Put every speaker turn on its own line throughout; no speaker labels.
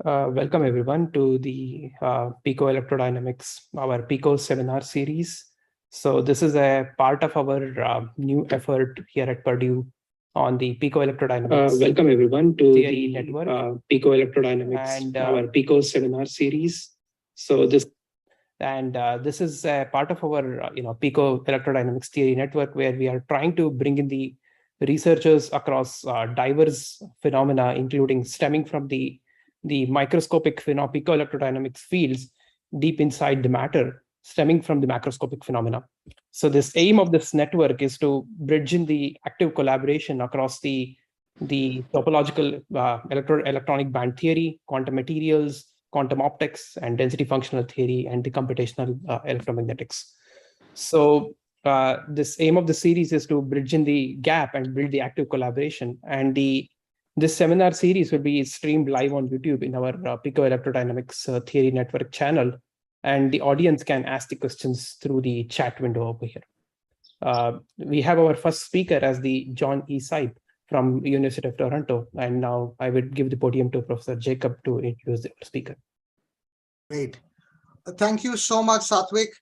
Welcome everyone to the Pico Electrodynamics, our Pico-Seminar series. So this is a part of our new effort here at Purdue on the Pico Electrodynamics.
Welcome everyone to
theory
the
network.
Pico Electrodynamics,
And,
our Pico-Seminar series. So this
is a part of our Pico Electrodynamics theory network, where we are trying to bring in the researchers across diverse phenomena, including stemming from the microscopic Pico electrodynamics fields deep inside the matter, stemming from the macroscopic phenomena. So this aim of this network is to bridge in the active collaboration across the topological electronic band theory, quantum materials, quantum optics, and density functional theory, and the computational electromagnetics. So this aim of the series is to bridge in the gap and build the active collaboration. And this seminar series will be streamed live on YouTube in our Pico Electrodynamics theory network channel. And the audience can ask the questions through the chat window over here. We have our first speaker as the John E. Sipe from University of Toronto. And now I would give the podium to Professor Jacob to introduce the speaker.
Great. Thank you so much, Satwik.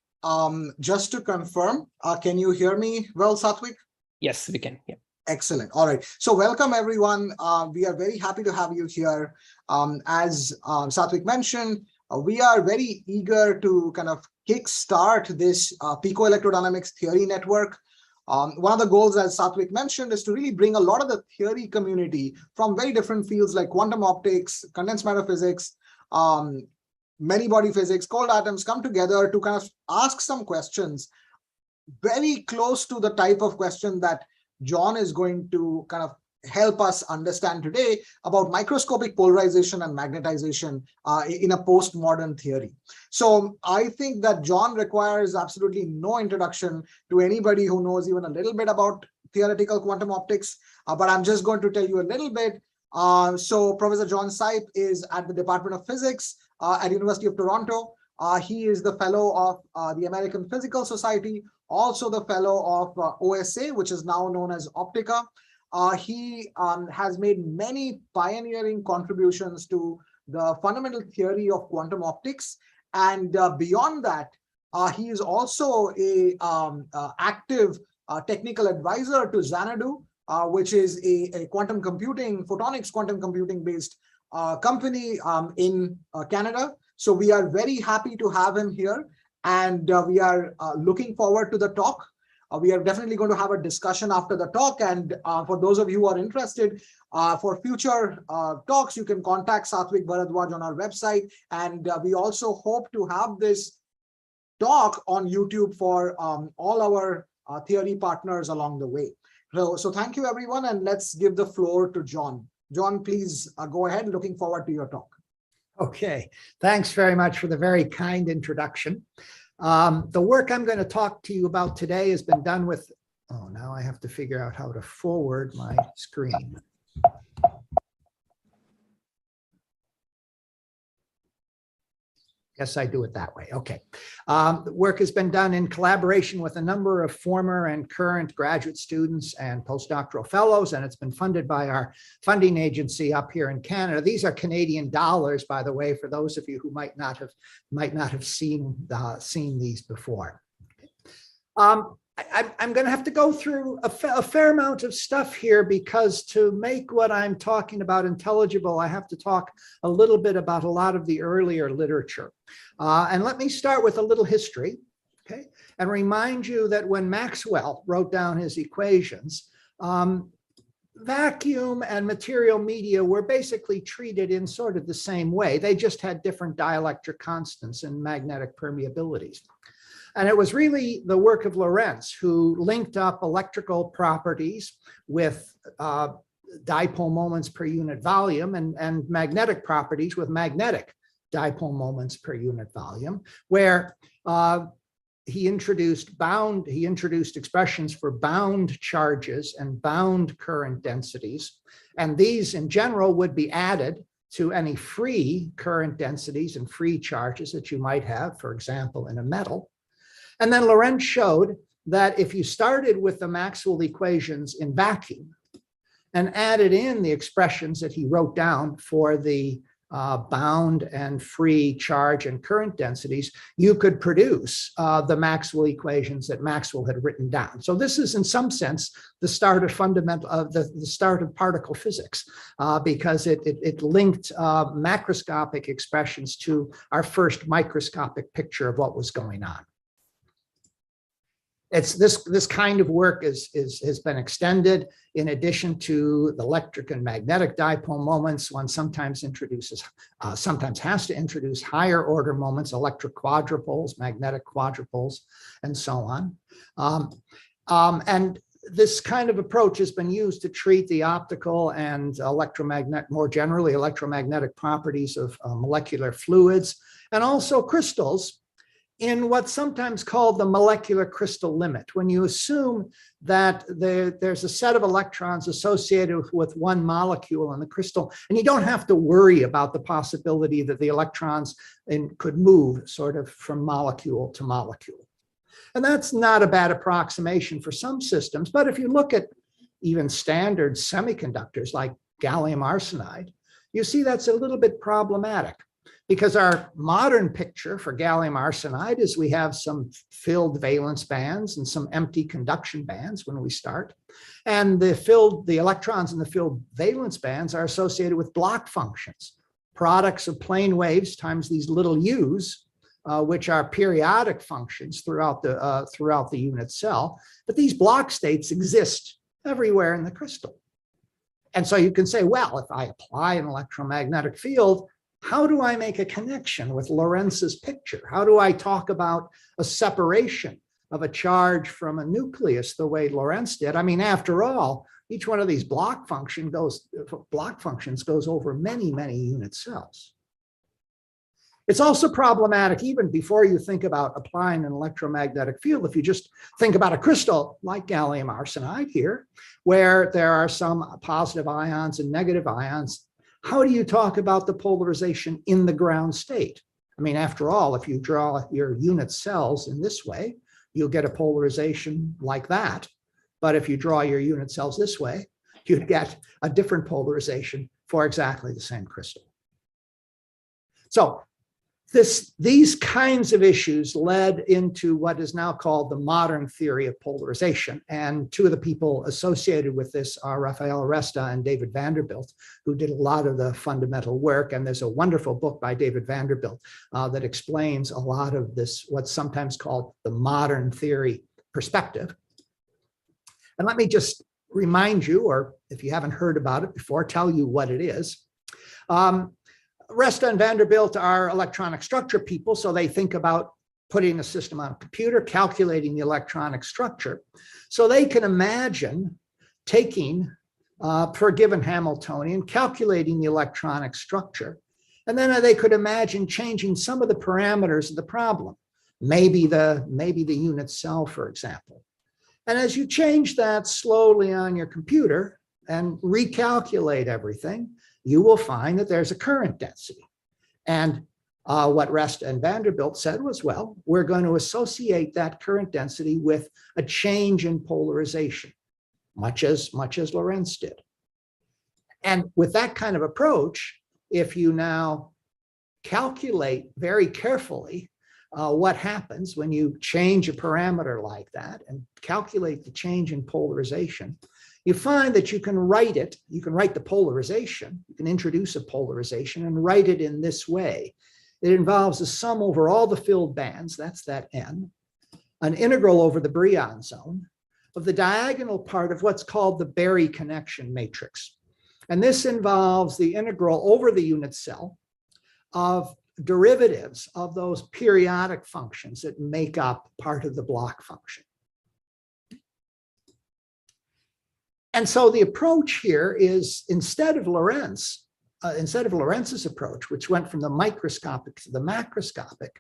Just to confirm, can you hear me well, Satwik?
Yes, we can. Yeah.
Excellent. All right. So welcome, everyone. We are very happy to have you here. As Satwik mentioned, we are very eager to kind of kickstart this Pico Electrodynamics theory network. One of the goals, as Satwik mentioned, is to really bring a lot of the theory community from very different fields like quantum optics, condensed matter physics, many body physics, cold atoms, come together to kind of ask some questions very close to the type of question that John is going to kind of help us understand today about microscopic polarization and magnetization in a postmodern theory. So I think that John requires absolutely no introduction to anybody who knows even a little bit about theoretical quantum optics, but I'm just going to tell you a little bit. So Professor John Sipe is at the Department of Physics at University of Toronto. He is the fellow of the American Physical Society, also the fellow of OSA, which is now known as Optica. He has made many pioneering contributions to the fundamental theory of quantum optics. And beyond that, he is also a active technical advisor to Xanadu, which is a quantum computing, photonics quantum computing based company in Canada. So we are very happy to have him here, and we are looking forward to the talk. We are definitely going to have a discussion after the talk, and for those of you who are interested, for future talks, you can contact Satwik Bharadwaj on our website, and we also hope to have this talk on YouTube for all our theory partners along the way. So thank you, everyone, and let's give the floor to John. John, please go ahead. Looking forward to your talk.
Okay, thanks very much for the very kind introduction. The work I'm going to talk to you about today has been done with, now I have to figure out how to forward my screen. Guess I do it that way. Okay. The work has been done in collaboration with a number of former and current graduate students and postdoctoral fellows, and it's been funded by our funding agency up here in Canada. These are Canadian dollars, by the way, for those of you who might not have seen these before. I'm going to have to go through a fair amount of stuff here, because to make what I'm talking about intelligible, I have to talk a little bit about a lot of the earlier literature. And let me start with a little history, okay, and remind you that when Maxwell wrote down his equations, vacuum and material media were basically treated in sort of the same way. They just had different dielectric constants and magnetic permeabilities. And it was really the work of Lorentz who linked up electrical properties with dipole moments per unit volume and magnetic properties with magnetic dipole moments per unit volume, where he introduced expressions for bound charges and bound current densities. And these in general would be added to any free current densities and free charges that you might have, for example, in a metal. And then Lorentz showed that if you started with the Maxwell equations in vacuum and added in the expressions that he wrote down for the bound and free charge and current densities, you could produce the Maxwell equations that Maxwell had written down. So this is, in some sense, the start of the start of particle physics, because it linked macroscopic expressions to our first microscopic picture of what was going on. It's this kind of work has been extended. In addition to the electric and magnetic dipole moments, one sometimes has to introduce higher order moments, electric quadrupoles, magnetic quadrupoles, and so on. And this kind of approach has been used to treat the optical and more generally electromagnetic properties of molecular fluids and also crystals, in what's sometimes called the molecular crystal limit, when you assume that there's a set of electrons associated with one molecule in the crystal, and you don't have to worry about the possibility that the electrons could move sort of from molecule to molecule. And that's not a bad approximation for some systems, but if you look at even standard semiconductors like gallium arsenide, you see that's a little bit problematic. Because our modern picture for gallium arsenide is we have some filled valence bands and some empty conduction bands when we start. And the electrons in the filled valence bands are associated with block functions, products of plane waves times these little u's, which are periodic functions throughout the unit cell. But these block states exist everywhere in the crystal. And so you can say, well, if I apply an electromagnetic field, how do I make a connection with Lorentz's picture? How do I talk about a separation of a charge from a nucleus the way Lorentz did? I mean, after all, each one of these block functions goes over many, many unit cells. It's also problematic even before you think about applying an electromagnetic field. If you just think about a crystal like gallium arsenide here, where there are some positive ions and negative ions, how do you talk about the polarization in the ground state? I mean, after all, if you draw your unit cells in this way, you'll get a polarization like that. But if you draw your unit cells this way, you'd get a different polarization for exactly the same crystal. So these kinds of issues led into what is now called the modern theory of polarization. And two of the people associated with this are Rafael Resta and David Vanderbilt, who did a lot of the fundamental work. And there's a wonderful book by David Vanderbilt that explains a lot of this, what's sometimes called the modern theory perspective. And let me just remind you, or if you haven't heard about it before, tell you what it is. Resta and Vanderbilt are electronic structure people, so they think about putting a system on a computer, calculating the electronic structure. So they can imagine taking, for a given Hamiltonian, calculating the electronic structure. And then they could imagine changing some of the parameters of the problem, maybe the unit cell, for example. And as you change that slowly on your computer and recalculate everything, you will find that there's a current density. And what Resta and Vanderbilt said was, well, we're going to associate that current density with a change in polarization, much as Lorentz did. And with that kind of approach, if you now calculate very carefully what happens when you change a parameter like that and calculate the change in polarization, you find that you can write it, you can write the polarization, you can introduce a polarization and write it in this way. It involves a sum over all the filled bands, that's that n, an integral over the Brion zone of the diagonal part of what's called the Berry connection matrix. And this involves the integral over the unit cell of derivatives of those periodic functions that make up part of the block function. And so the approach here is, instead of Lorentz's approach, which went from the microscopic to the macroscopic,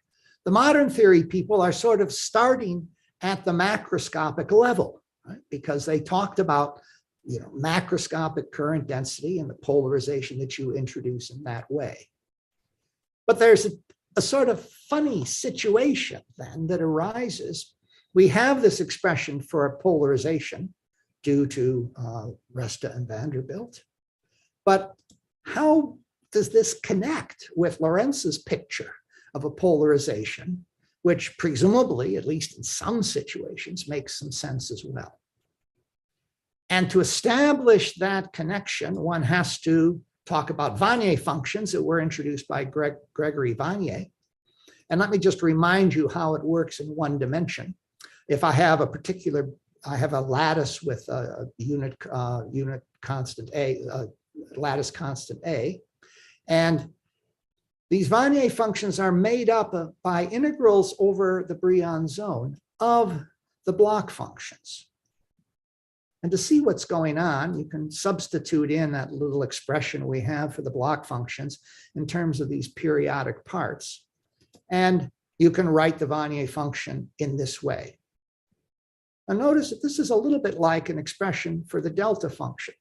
the modern theory people are sort of starting at the macroscopic level, right? Because they talked about, macroscopic current density and the polarization that you introduce in that way. But there's a sort of funny situation then that arises. We have this expression for a polarization due to Resta and Vanderbilt. But how does this connect with Lorentz's picture of a polarization, which presumably, at least in some situations, makes some sense as well? And to establish that connection, one has to talk about Wannier functions that were introduced by Gregory Wannier. And let me just remind you how it works in one dimension. If I have I have a lattice with a unit constant A, lattice constant A, and these Wannier functions are made up by integrals over the Brion zone of the block functions. And to see what's going on, you can substitute in that little expression we have for the block functions in terms of these periodic parts. And you can write the Wannier function in this way. Now notice that this is a little bit like an expression for the delta function.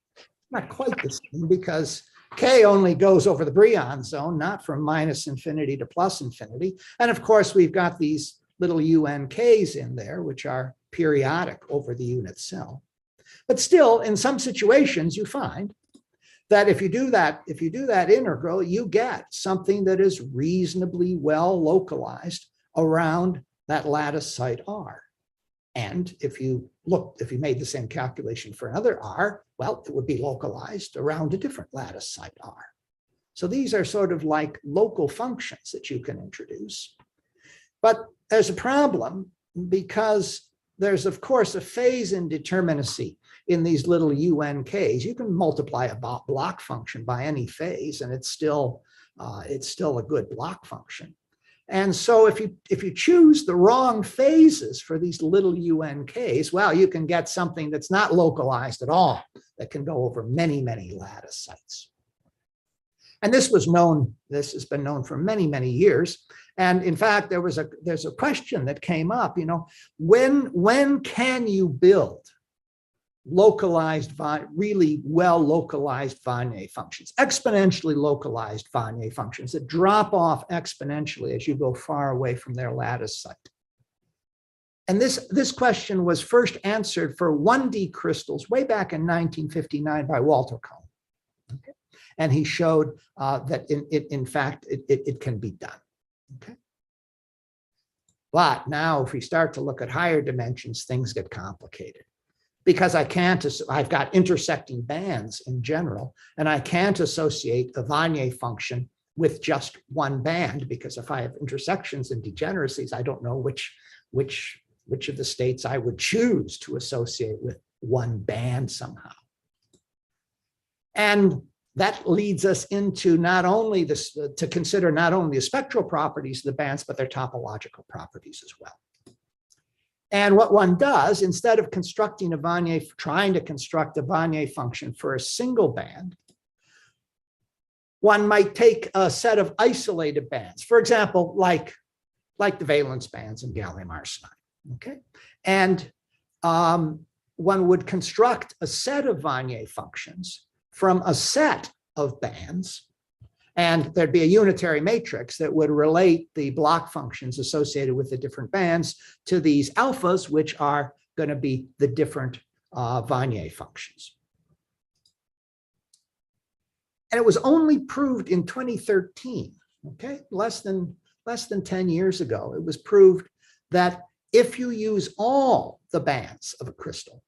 Not quite the same, because K only goes over the Brion zone, not from minus infinity to plus infinity. And of course, we've got these little UNKs in there, which are periodic over the unit cell. But still, in some situations, you find that if you do that integral, you get something that is reasonably well localized around that lattice site R. And if you made the same calculation for another R, well, it would be localized around a different lattice site R. So these are sort of like local functions that you can introduce. But there's a problem, because there's, of course, a phase indeterminacy in these little UNKs. You can multiply a block function by any phase, and it's still a good block function. And so if you choose the wrong phases for these little UNKs, well, you can get something that's not localized at all, that can go over many, many lattice sites. And this has been known for many, many years. And in fact, there's a question that came up, when can you build localized, really well localized Wannier functions, exponentially localized Wannier functions that drop off exponentially as you go far away from their lattice site? And this question was first answered for 1D crystals way back in 1959 by Walter Cohn. Okay. And he showed that in fact, it can be done. Okay. But now if we start to look at higher dimensions, things get complicated. Because I've got intersecting bands in general, and I can't associate a Wannier function with just one band, because if I have intersections and degeneracies, I don't know which of the states I would choose to associate with one band somehow. And that leads us into to consider not only the spectral properties of the bands, but their topological properties as well. And what one does, instead of constructing trying to construct a Wannier function for a single band, one might take a set of isolated bands, for example, like the valence bands in gallium arsenide. Okay, and one would construct a set of Wannier functions from a set of bands, and there'd be a unitary matrix that would relate the block functions associated with the different bands to these alphas, which are going to be the different Wannier functions. And it was only proved in 2013, okay, less than 10 years ago. It was proved that if you use all the bands of a crystal,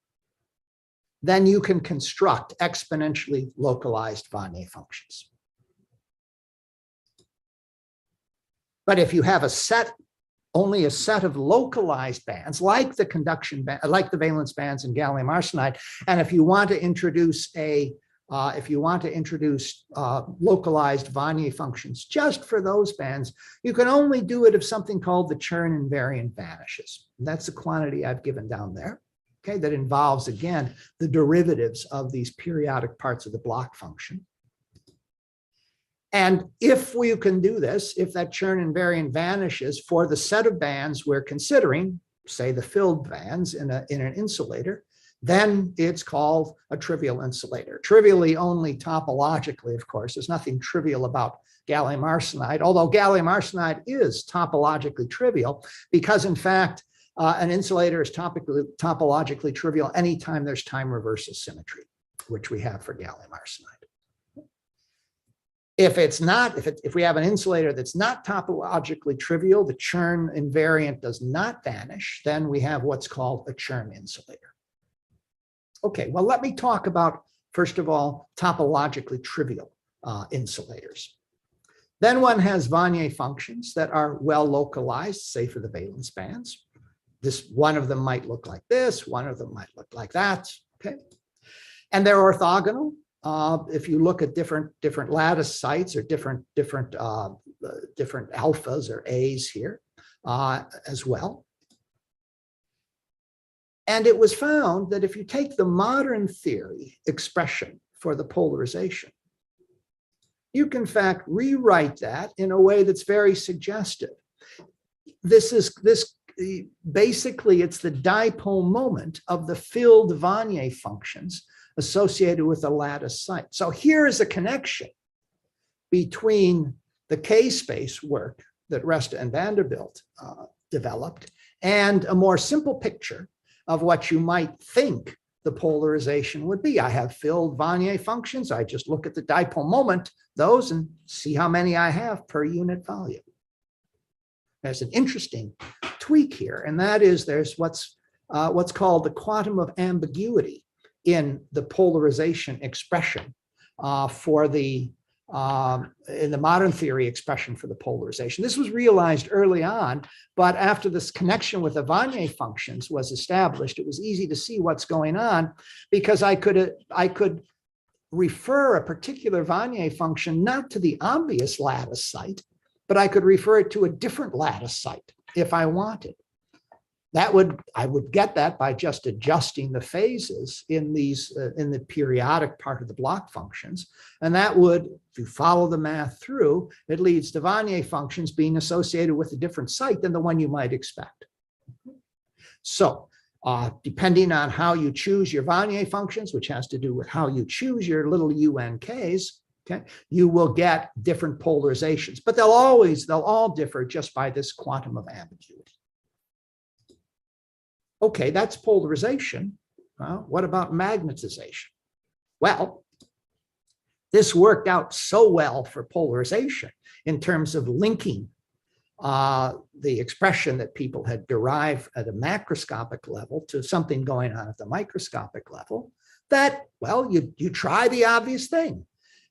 then you can construct exponentially localized Wannier functions. But if you have only a set of localized bands, like the conduction band, like the valence bands in gallium arsenide, and if you want to introduce localized Wannier functions just for those bands, you can only do it if something called the Chern invariant vanishes. And that's the quantity I've given down there. Okay, that involves, again, the derivatives of these periodic parts of the block function. And if we can do this, if that Chern invariant vanishes for the set of bands we're considering, say the filled bands in an insulator, then it's called a trivial insulator. Trivially only topologically, of course. There's nothing trivial about gallium arsenide, although gallium arsenide is topologically trivial, because in fact, an insulator is topologically trivial anytime there's time reversal symmetry, which we have for gallium arsenide. If it's not, if we have an insulator that's not topologically trivial, the Chern invariant does not vanish, then we have what's called a Chern insulator. Okay, well, let me talk about, first of all, topologically trivial insulators. Then one has Wannier functions that are well localized, say for the valence bands. One of them might look like this, one of them might look like that, okay? And they're orthogonal. If you look at different lattice sites or different alphas or A's here as well. And it was found that if you take the modern theory expression for the polarization, you can in fact rewrite that in a way that's very suggestive. Basically, it's the dipole moment of the filled Wannier functions associated with a lattice site. So here is a connection between the K-space work that Resta and Vanderbilt developed and a more simple picture of what you might think the polarization would be. I have filled Wannier functions. I just look at the dipole moment, those, and see how many I have per unit volume. There's an interesting tweak here, and that is there's what's called the quantum of ambiguity in the polarization expression in the modern theory expression for the polarization. This was realized early on, but after this connection with the Wannier functions was established, it was easy to see what's going on because I could refer a particular Wannier function not to the obvious lattice site, but I could refer it to a different lattice site if I wanted. I would get that by just adjusting the phases in the periodic part of the block functions. And that would, if you follow the math through, it leads to Wannier functions being associated with a different site than the one you might expect. So depending on how you choose your Wannier functions, which has to do with how you choose your little UNKs, okay, you will get different polarizations, but they'll all differ just by this quantum of ambiguity. Okay, that's polarization. What about magnetization? Well, this worked out so well for polarization in terms of linking the expression that people had derived at a macroscopic level to something going on at the microscopic level that, well, you try the obvious thing.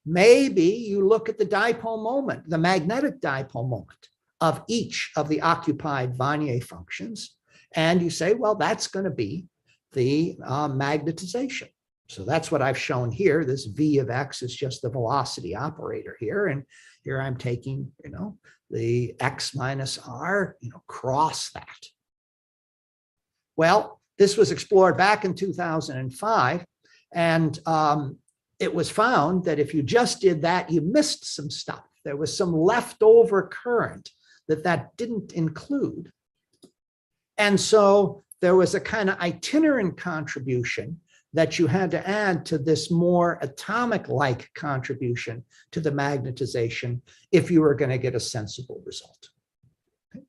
Maybe you look at the dipole moment, the magnetic dipole moment of each of the occupied Wannier functions, and you say, well, that's going to be the magnetization. So that's what I've shown here. This V of X is just the velocity operator here. And here I'm taking, the X minus R, cross that. Well, this was explored back in 2005. And it was found that if you just did that, you missed some stuff. There was some leftover current that didn't include. And so there was a kind of itinerant contribution that you had to add to this more atomic-like contribution to the magnetization if you were going to get a sensible result. Okay.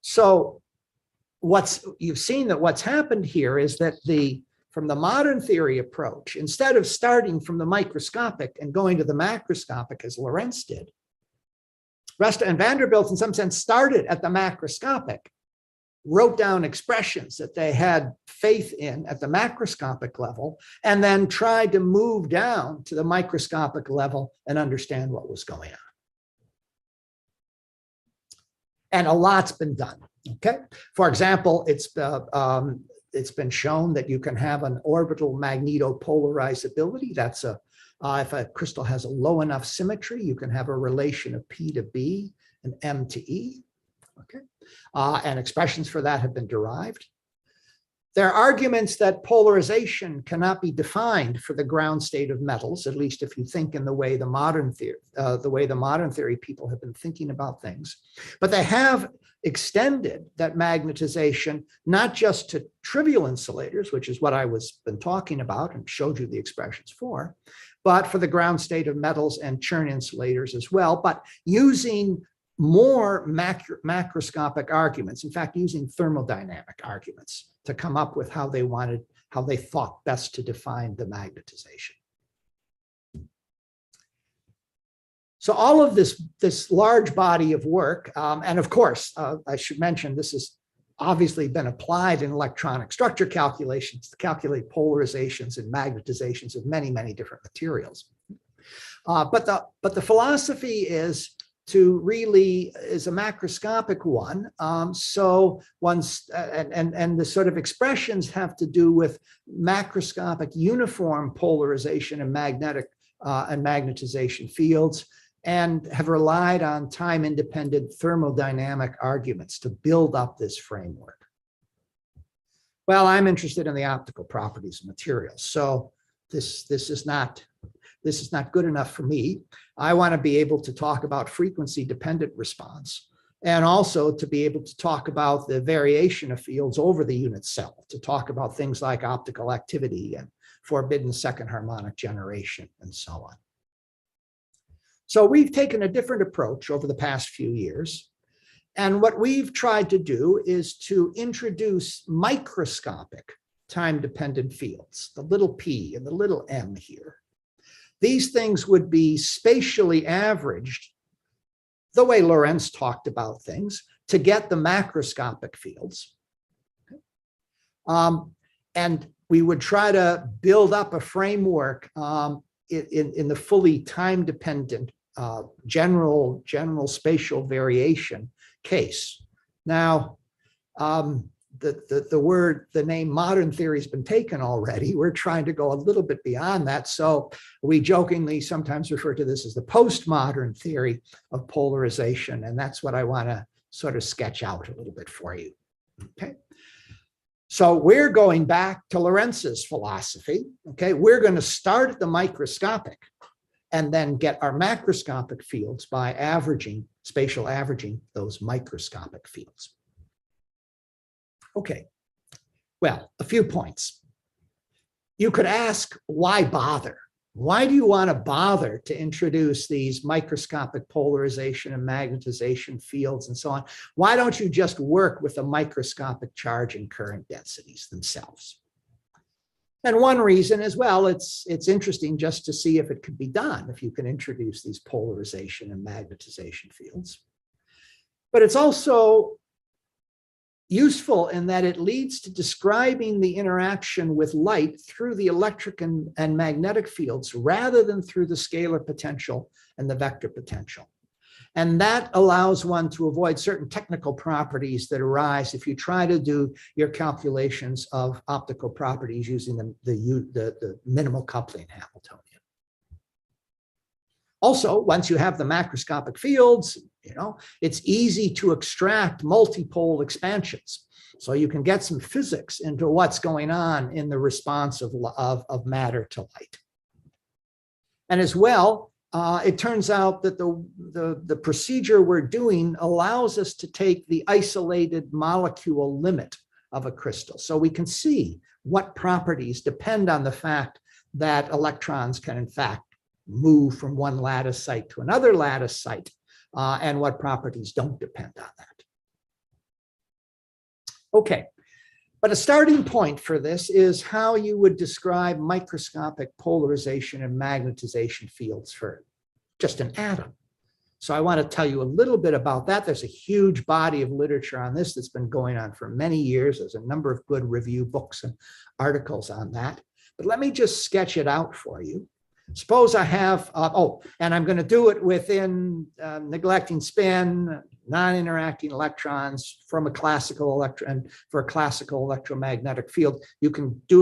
So you've seen that what's happened here is that from the modern theory approach, instead of starting from the microscopic and going to the macroscopic as Lorentz did, Resta and Vanderbilt, in some sense, started at the macroscopic, wrote down expressions that they had faith in at the macroscopic level, and then tried to move down to the microscopic level and understand what was going on. And a lot's been done. Okay. For example, it's been shown that you can have an orbital magnetopolarizability. That's if a crystal has a low enough symmetry, you can have a relation of P to B and M to E. Okay, and expressions for that have been derived. There are arguments that polarization cannot be defined for the ground state of metals, at least if you think in the way the modern theory people have been thinking about things. But they have extended that magnetization not just to trivial insulators, which is what I been talking about and showed you the expressions for, but for the ground state of metals and Chern insulators as well, but using more macroscopic arguments, in fact, using thermodynamic arguments to come up with how they thought best to define the magnetization. So all of this large body of work, and of course, I should mention this has obviously been applied in electronic structure calculations to calculate polarizations and magnetizations of many, many different materials. But the philosophy is to really is a macroscopic one. So once and the sort of expressions have to do with macroscopic uniform polarization and magnetic and magnetization fields, and have relied on time-independent thermodynamic arguments to build up this framework. Well, I'm interested in the optical properties of materials, so this is not good enough for me. I want to be able to talk about frequency-dependent response, and also to be able to talk about the variation of fields over the unit cell, to talk about things like optical activity and forbidden second harmonic generation and so on. So we've taken a different approach over the past few years. And what we've tried to do is to introduce microscopic time-dependent fields, the little p and the little m here. These things would be spatially averaged, the way Lorentz talked about things, to get the macroscopic fields. And we would try to build up a framework in the fully time-dependent general spatial variation case. Now, the name modern theory has been taken already. We're trying to go a little bit beyond that. So we jokingly sometimes refer to this as the postmodern theory of polarization. And that's what I want to sort of sketch out a little bit for you. Okay. So we're going back to Lorentz's philosophy. Okay. We're going to start at the microscopic and then get our macroscopic fields by spatial averaging those microscopic fields. Okay, well, a few points. You could ask, why bother? Why do you want to bother to introduce these microscopic polarization and magnetization fields and so on? Why don't you just work with the microscopic charge and current densities themselves? And one reason as well, it's interesting just to see if it could be done, if you can introduce these polarization and magnetization fields. But it's also useful in that it leads to describing the interaction with light through the electric and magnetic fields rather than through the scalar potential and the vector potential. And that allows one to avoid certain technical properties that arise if you try to do your calculations of optical properties using the minimal coupling Hamiltonian. Also, once you have the macroscopic fields, it's easy to extract multipole expansions. So you can get some physics into what's going on in the response of matter to light. And as well, it turns out that the procedure we're doing allows us to take the isolated molecule limit of a crystal. So we can see what properties depend on the fact that electrons can in fact move from one lattice site to another lattice site, and what properties don't depend on that. Okay, but a starting point for this is how you would describe microscopic polarization and magnetization fields for just an atom. So I want to tell you a little bit about that. There's a huge body of literature on this that's been going on for many years. There's a number of good review books and articles on that. But let me just sketch it out for you. Suppose I have, and I'm going to do it within neglecting spin, non-interacting electrons from a classical electron for a classical electromagnetic field. You can do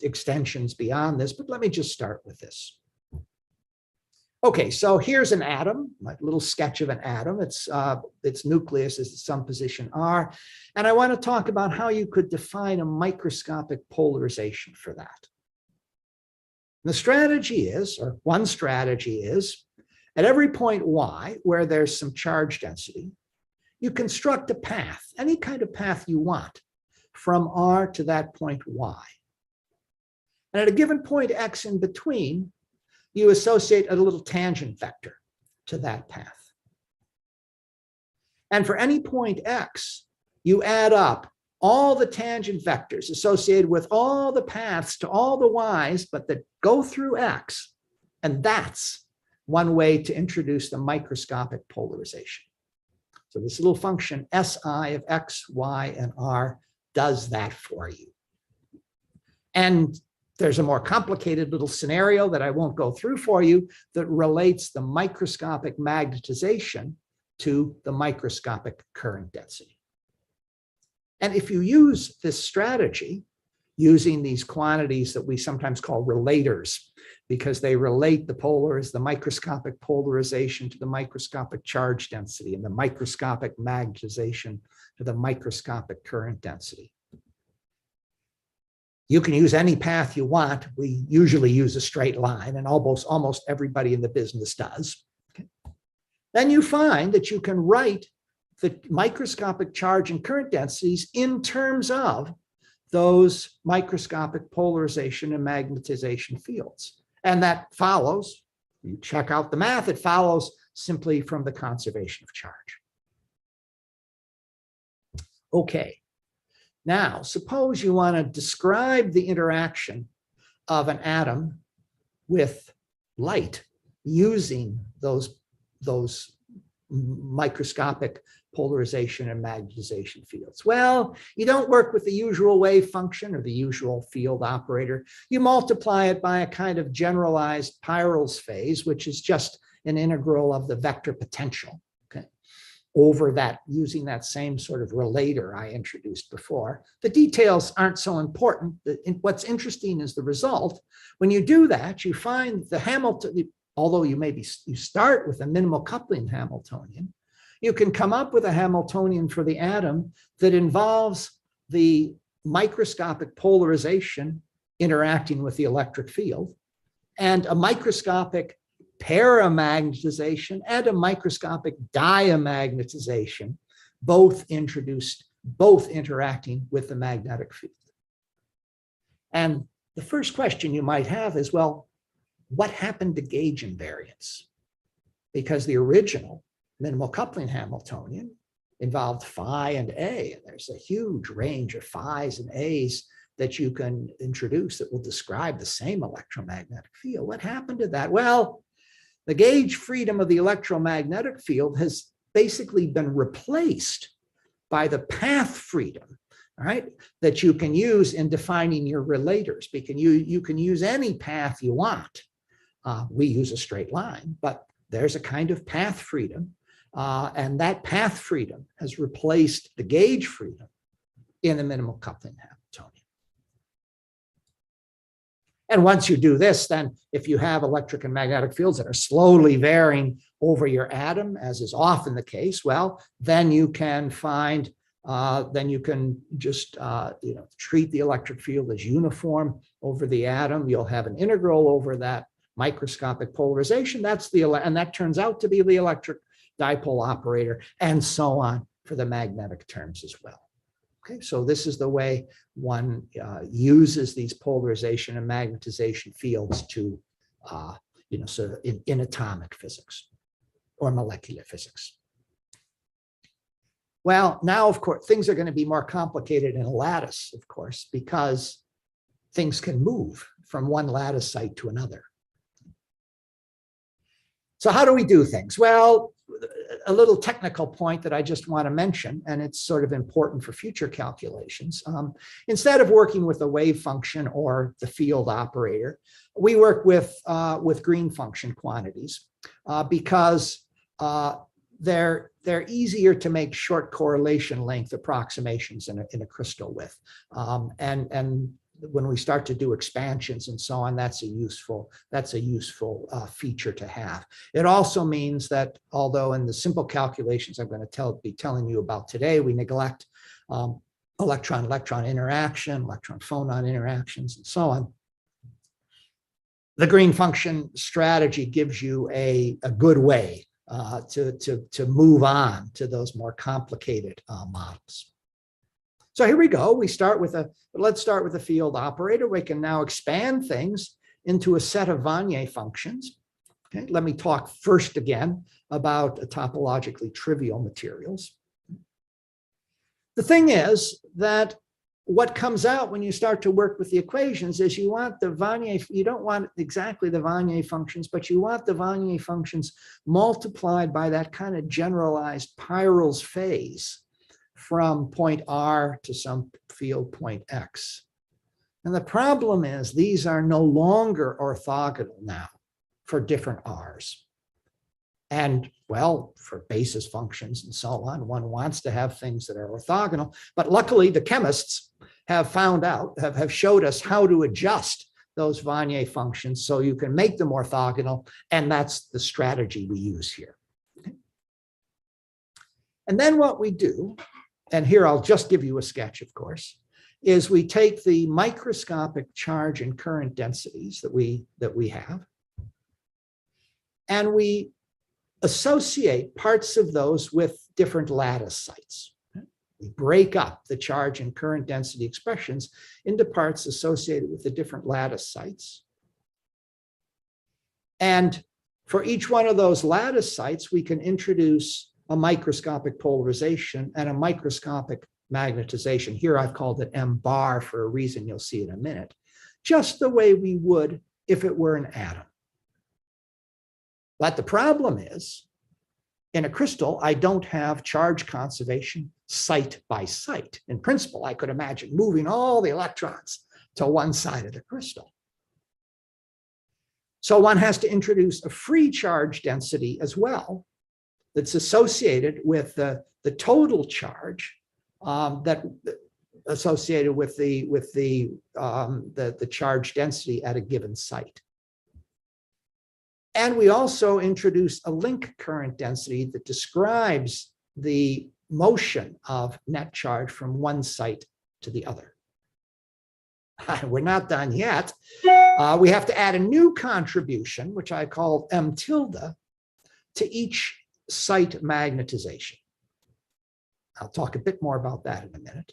extensions beyond this, but let me just start with this. Okay, so here's an atom, my little sketch of an atom. Its nucleus is at some position R, and I want to talk about how you could define a microscopic polarization for that. The strategy is, or one strategy is, at every point Y, where there's some charge density, you construct a path, any kind of path you want, from R to that point Y. And at a given point X in between, you associate a little tangent vector to that path. And for any point X, you add up all the tangent vectors associated with all the paths to all the Y's, but that go through X. And that's one way to introduce the microscopic polarization. So this little function SI of X, Y, and R does that for you. And there's a more complicated little scenario that I won't go through for you that relates the microscopic magnetization to the microscopic current density. And if you use this strategy, using these quantities that we sometimes call relators, because they relate the microscopic polarization to the microscopic charge density and the microscopic magnetization to the microscopic current density. You can use any path you want. We usually use a straight line, and almost everybody in the business does. Okay. Then you find that you can write the microscopic charge and current densities in terms of those microscopic polarization and magnetization fields. And that follows, you check out the math, it follows simply from the conservation of charge. Okay, now suppose you want to describe the interaction of an atom with light using those microscopic polarization and magnetization fields. Well, you don't work with the usual wave function or the usual field operator. You multiply it by a kind of generalized Peierls phase, which is just an integral of the vector potential, okay, over that, using that same sort of relator I introduced before. The details aren't so important. What's interesting is the result. When you do that, you find the Hamilton, although you start with a minimal coupling Hamiltonian, you can come up with a Hamiltonian for the atom that involves the microscopic polarization interacting with the electric field, and a microscopic paramagnetization and a microscopic diamagnetization, both interacting with the magnetic field. And the first question you might have is, well, what happened to gauge invariance? Because the original minimal coupling Hamiltonian involved phi and A, and there's a huge range of phi's and A's that you can introduce that will describe the same electromagnetic field. What happened to that? Well, the gauge freedom of the electromagnetic field has basically been replaced by the path freedom, right, that you can use in defining your relators. Because you can use any path you want. We use a straight line, but there's a kind of path freedom. And that path freedom has replaced the gauge freedom in the minimal coupling Hamiltonian. And once you do this, then if you have electric and magnetic fields that are slowly varying over your atom, as is often the case, well, then you can find, then you can just treat the electric field as uniform over the atom. You'll have an integral over that microscopic polarization. And that turns out to be the electric dipole operator, and so on for the magnetic terms as well. Okay, so this is the way one uses these polarization and magnetization fields to, sort of in atomic physics or molecular physics. Well, now, of course, things are going to be more complicated in a lattice, of course, because things can move from one lattice site to another. So how do we do things? Well, a little technical point that I just want to mention, and it's sort of important for future calculations. Instead of working with a wave function or the field operator, we work with green function quantities because they're easier to make short correlation length approximations in a crystal with. And when we start to do expansions and so on, that's a useful feature to have. It also means that although in the simple calculations I'm going to be telling you about today, we neglect electron-electron interaction, electron-phonon interactions, and so on, the green function strategy gives you a good way to move on to those more complicated models. So here we go. Let's start with a field operator. We can now expand things into a set of Wannier functions. Okay, let me talk first again about topologically trivial materials. The thing is that what comes out when you start to work with the equations is you want the Wannier, you don't want exactly the Wannier functions, but you want the Wannier functions multiplied by that kind of generalized Peierls phase from point R to some field point X. And the problem is these are no longer orthogonal now for different R's. And well, for basis functions and so on, one wants to have things that are orthogonal. But luckily, the chemists have found out, have showed us how to adjust those Wannier functions so you can make them orthogonal. And that's the strategy we use here. Okay. And then what we do, and here I'll just give you a sketch, of course, is we take the microscopic charge and current densities that we have, and we associate parts of those with different lattice sites. We break up the charge and current density expressions into parts associated with the different lattice sites. And for each one of those lattice sites, we can introduce a microscopic polarization and a microscopic magnetization. Here I've called it M bar for a reason you'll see in a minute, just the way we would if it were an atom. But the problem is, in a crystal, I don't have charge conservation site by site. In principle, I could imagine moving all the electrons to one side of the crystal. So one has to introduce a free charge density as well that's associated with the total charge that associated with the charge density at a given site. And we also introduce a link current density that describes the motion of net charge from one site to the other. We're not done yet. We have to add a new contribution, which I call M tilde, to each site magnetization. I'll talk a bit more about that in a minute.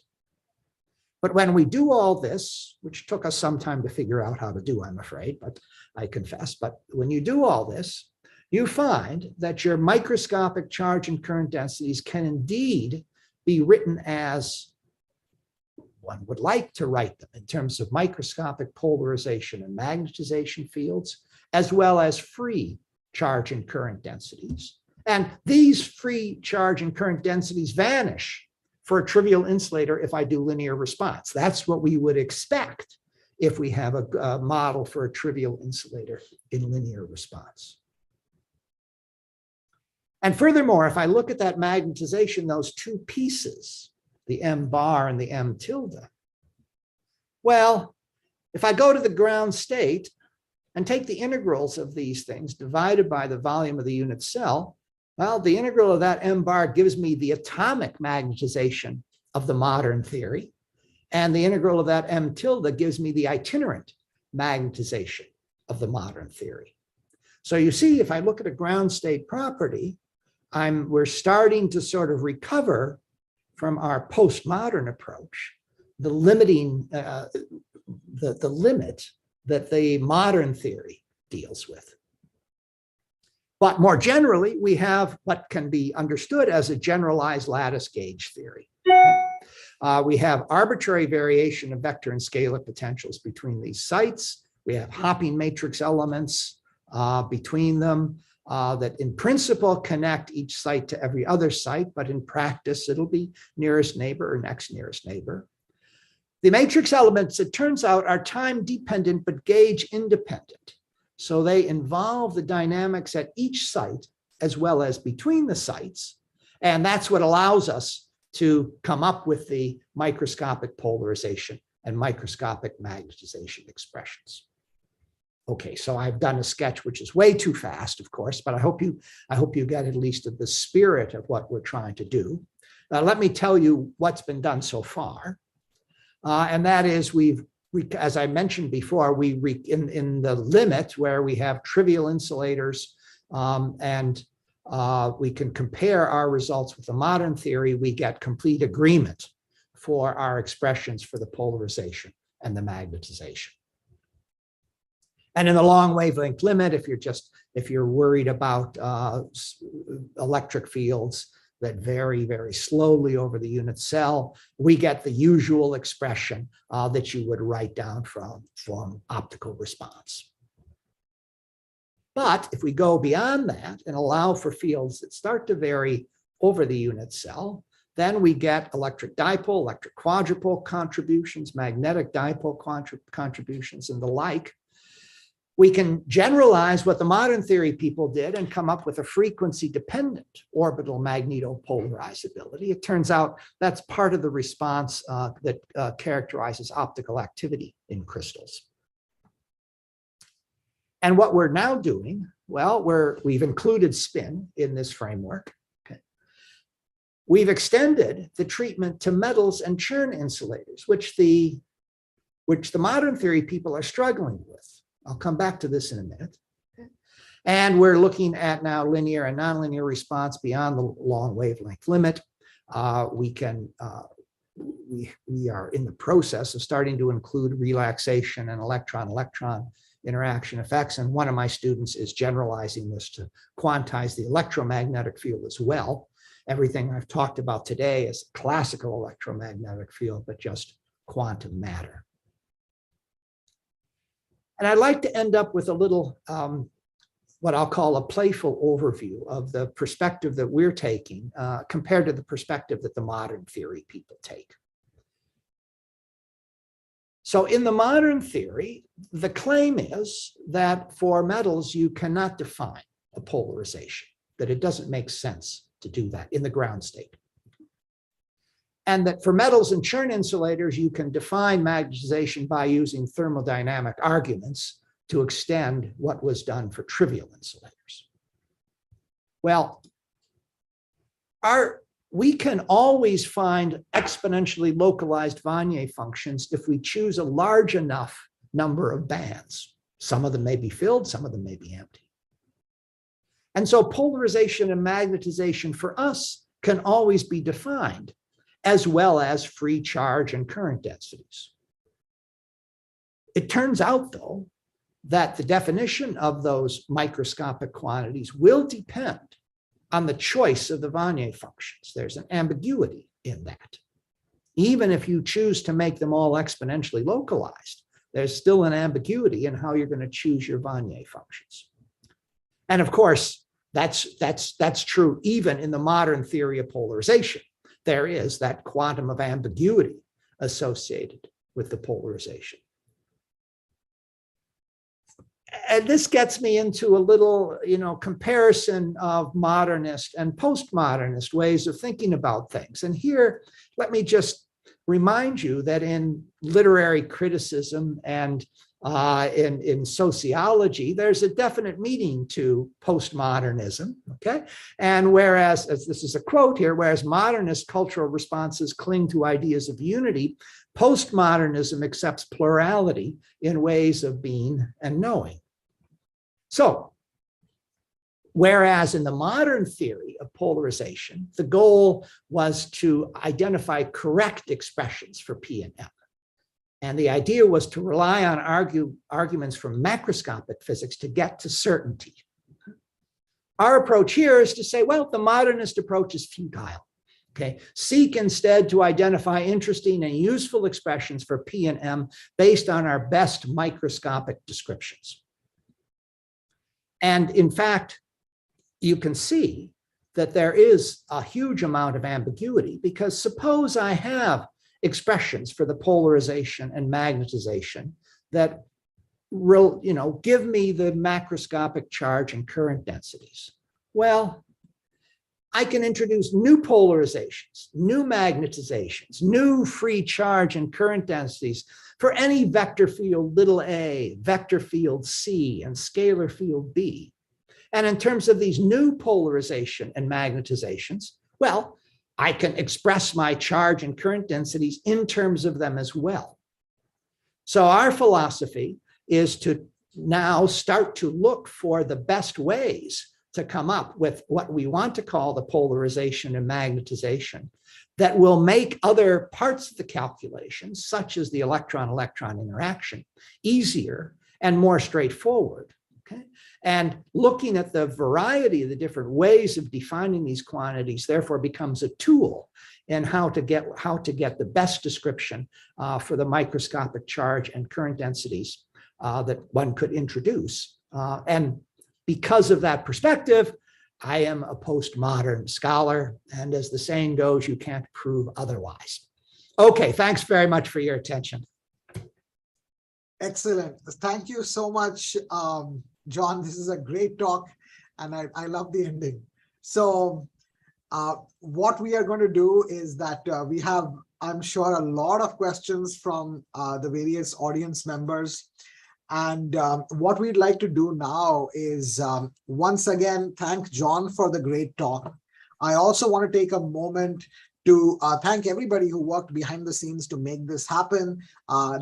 But when we do all this, which took us some time to figure out how to do, I'm afraid, but I confess, but when you do all this, you find that your microscopic charge and current densities can indeed be written as one would like to write them in terms of microscopic polarization and magnetization fields, as well as free charge and current densities. And these free charge and current densities vanish for a trivial insulator if I do linear response. That's what we would expect if we have a model for a trivial insulator in linear response. And furthermore, if I look at that magnetization, those two pieces, the M bar and the M tilde, well, if I go to the ground state and take the integrals of these things divided by the volume of the unit cell, well, the integral of that M bar gives me the atomic magnetization of the modern theory. And the integral of that M tilde gives me the itinerant magnetization of the modern theory. So you see, if I look at a ground state property, we're starting to sort of recover from our postmodern approach, the limiting, the limit that the modern theory deals with. But more generally, we have what can be understood as a generalized lattice gauge theory. We have arbitrary variation of vector and scalar potentials between these sites. We have hopping matrix elements between them that in principle connect each site to every other site, but in practice, it'll be nearest neighbor or next nearest neighbor. The matrix elements, it turns out, are time dependent, but gauge independent. So they involve the dynamics at each site as well as between the sites. And that's what allows us to come up with the microscopic polarization and microscopic magnetization expressions. Okay, so I've done a sketch which is way too fast, of course, but I hope you get at least the spirit of what we're trying to do. Let me tell you what's been done so far. And that is as I mentioned before, in the limit where we have trivial insulators and we can compare our results with the modern theory, we get complete agreement for our expressions for the polarization and the magnetization. And in the long wavelength limit, if you're worried about electric fields, that vary very slowly over the unit cell, we get the usual expression that you would write down from optical response. But if we go beyond that and allow for fields that start to vary over the unit cell, then we get electric dipole, electric quadrupole contributions, magnetic dipole contributions, and the like. We can generalize what the modern theory people did and come up with a frequency-dependent orbital magnetopolarizability. It turns out that's part of the response that characterizes optical activity in crystals. And what we're now doing, well, we've included spin in this framework. Okay. We've extended the treatment to metals and churn insulators, which the modern theory people are struggling with. I'll come back to this in a minute. And we're looking at now linear and nonlinear response beyond the long wavelength limit. We are in the process of starting to include relaxation and electron-electron interaction effects. And one of my students is generalizing this to quantize the electromagnetic field as well. Everything I've talked about today is classical electromagnetic field, but just quantum matter. And I'd like to end up with a little, what I'll call a playful overview of the perspective that we're taking compared to the perspective that the modern theory people take. So in the modern theory, the claim is that for metals, you cannot define a polarization, that it doesn't make sense to do that in the ground state. And that for metals and churn insulators, you can define magnetization by using thermodynamic arguments to extend what was done for trivial insulators. Well, we can always find exponentially localized Wannier functions if we choose a large enough number of bands. Some of them may be filled, some of them may be empty. And so polarization and magnetization for us can always be defined, as well as free charge and current densities. It turns out, though, that the definition of those microscopic quantities will depend on the choice of the Wannier functions. There's an ambiguity in that. Even if you choose to make them all exponentially localized, there's still an ambiguity in how you're going to choose your Wannier functions. And of course, that's true even in the modern theory of polarization. There is that quantum of ambiguity associated with the polarization. And this gets me into a little, comparison of modernist and postmodernist ways of thinking about things. And here, let me just remind you that in literary criticism and in sociology, there's a definite meaning to postmodernism, okay? And whereas, as this is a quote here, whereas modernist cultural responses cling to ideas of unity, postmodernism accepts plurality in ways of being and knowing. So, whereas in the modern theory of polarization, the goal was to identify correct expressions for P and M. And the idea was to rely on arguments from macroscopic physics to get to certainty. Our approach here is to say, well, the modernist approach is futile. Okay, seek instead to identify interesting and useful expressions for P and M based on our best microscopic descriptions. And in fact, you can see that there is a huge amount of ambiguity, because suppose I have expressions for the polarization and magnetization that give me the macroscopic charge and current densities. Well, I can introduce new polarizations, new magnetizations, new free charge and current densities for any vector field little a, vector field C, and scalar field B. And in terms of these new polarization and magnetizations, well, I can express my charge and current densities in terms of them as well. So our philosophy is to now start to look for the best ways to come up with what we want to call the polarization and magnetization that will make other parts of the calculation, such as the electron-electron interaction, easier and more straightforward. Okay. And looking at the variety of the different ways of defining these quantities, therefore, becomes a tool in how to get the best description for the microscopic charge and current densities that one could introduce. And because of that perspective, I am a postmodern scholar. And as the saying goes, you can't prove otherwise. Okay, thanks very much for your attention.
Excellent. Thank you so much, John. This is a great talk, and I love the ending. So what we are going to do is that we have, I'm sure, a lot of questions from the various audience members. And what we'd like to do now is once again, thank John for the great talk. I also want to take a moment to thank everybody who worked behind the scenes to make this happen.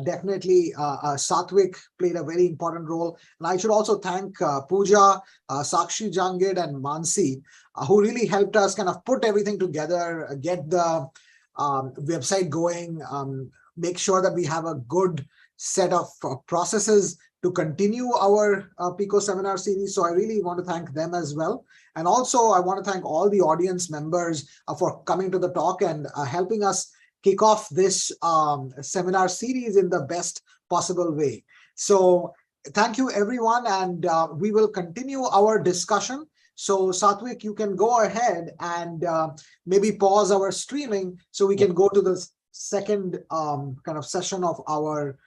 Definitely, Satvik played a very important role. And I should also thank Pooja, Sakshi Jangid, and Mansi, who really helped us kind of put everything together, get the website going, make sure that we have a good set of processes to continue our Pico-Seminar series. So I really want to thank them as well. And also, I want to thank all the audience members for coming to the talk and helping us kick off this seminar series in the best possible way. So thank you, everyone. And we will continue our discussion. So Satvik, you can go ahead and maybe pause our streaming so we can go to the second kind of session of our